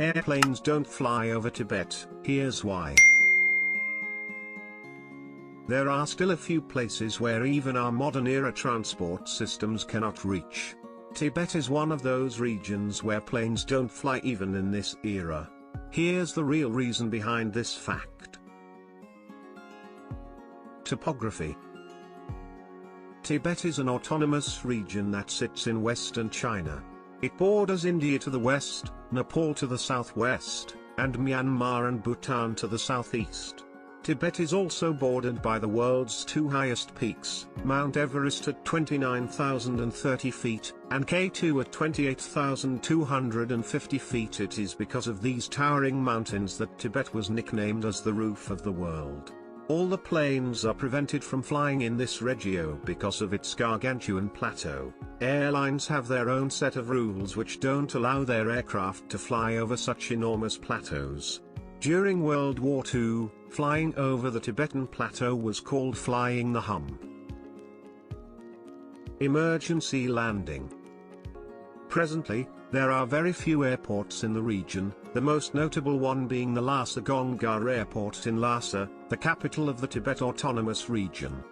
Airplanes don't fly over Tibet. Here's why. There are still a few places where even our modern-era transport systems cannot reach. Tibet is one of those regions where planes don't fly even in this era. Here's the real reason behind this fact. Topography. Tibet is an autonomous region that sits in western China. It borders India to the west, Nepal to the southwest, and Myanmar and Bhutan to the southeast. Tibet is also bordered by the world's two highest peaks, Mount Everest at 29,030 feet, and K2 at 28,250 feet. It is because of these towering mountains that Tibet was nicknamed as the roof of the world. All the planes are prevented from flying in this region because of its gargantuan plateau. Airlines have their own set of rules which don't allow their aircraft to fly over such enormous plateaus. During World War II, flying over the Tibetan plateau was called flying the Hum. Emergency landing. Presently, there are very few airports in the region, the most notable one being the Lhasa GONGGAR airport in Lhasa, the capital of the Tibet Autonomous Region.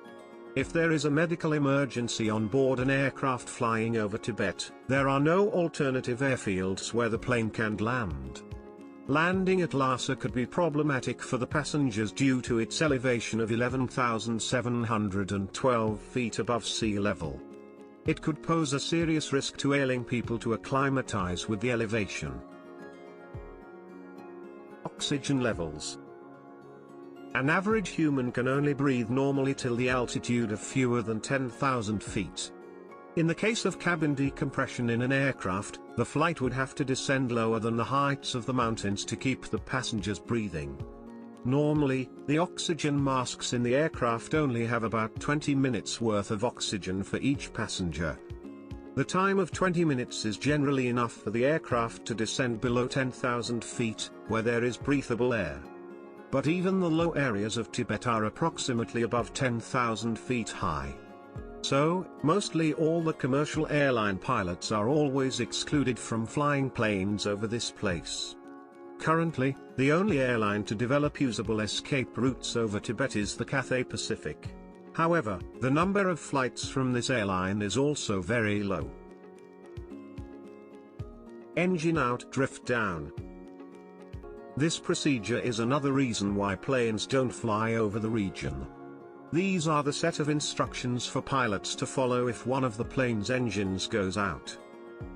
If there is a medical emergency on board an aircraft flying over Tibet, there are no alternative airfields where the plane can land. Landing at Lhasa could be problematic for the passengers due to its elevation of 11,712 feet above sea level. It could pose a serious risk to ailing people to acclimatize with the elevation. Oxygen levels. An average human can only breathe normally till the altitude of fewer than 10,000 feet. In the case of cabin decompression in an aircraft, the flight would have to descend lower than the heights of the mountains to keep the passengers breathing. Normally, the oxygen masks in the aircraft only have about 20 minutes worth of oxygen for each passenger. The time of 20 minutes is generally enough for the aircraft to descend below 10,000 feet, where there is breathable air. But even the low areas of Tibet are approximately above 10,000 feet high. So, mostly all the commercial airline pilots are always excluded from flying planes over this place. Currently, the only airline to develop usable escape routes over Tibet is the Cathay Pacific. However, the number of flights from this airline is also very low. Engine out, drift down. This procedure is another reason why planes don't fly over the region. These are the set of instructions for pilots to follow if one of the plane's engines goes out.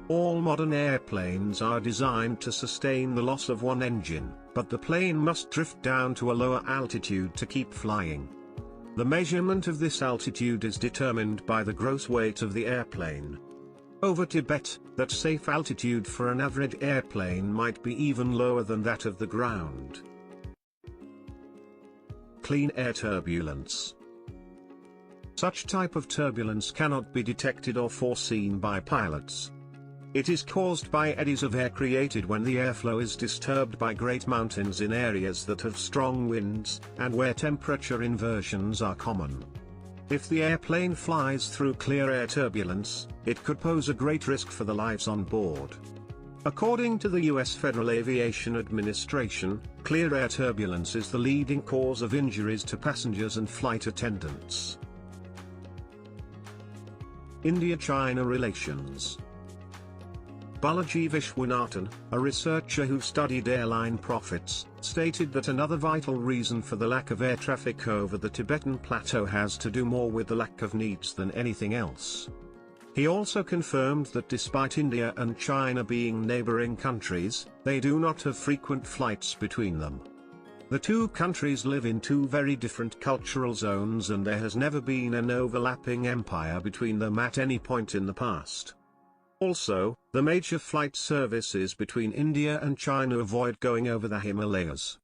All modern airplanes are designed to sustain the loss of one engine, but the plane must drift down to a lower altitude to keep flying. The measurement of this altitude is determined by the gross weight of the airplane. Over Tibet, that safe altitude for an average airplane might be even lower than that of the ground. Clean air turbulence. Such type of turbulence cannot be detected or foreseen by pilots. It is caused by eddies of air created when the airflow is disturbed by great mountains in areas that have strong winds, and where temperature inversions are common. If the airplane flies through clear air turbulence, it could pose a great risk for the lives on board. According to the U.S. Federal Aviation Administration, clear air turbulence is the leading cause of injuries to passengers and flight attendants. India-China relations. Balaji Vishwanathan, a researcher who studied airline profits, stated that another vital reason for the lack of air traffic over the Tibetan plateau has to do more with the lack of needs than anything else. He also confirmed that despite India and China being neighboring countries, they do not have frequent flights between them. The two countries live in two very different cultural zones and there has never been an overlapping empire between them at any point in the past. Also, the major flight services between India and China avoid going over the Himalayas.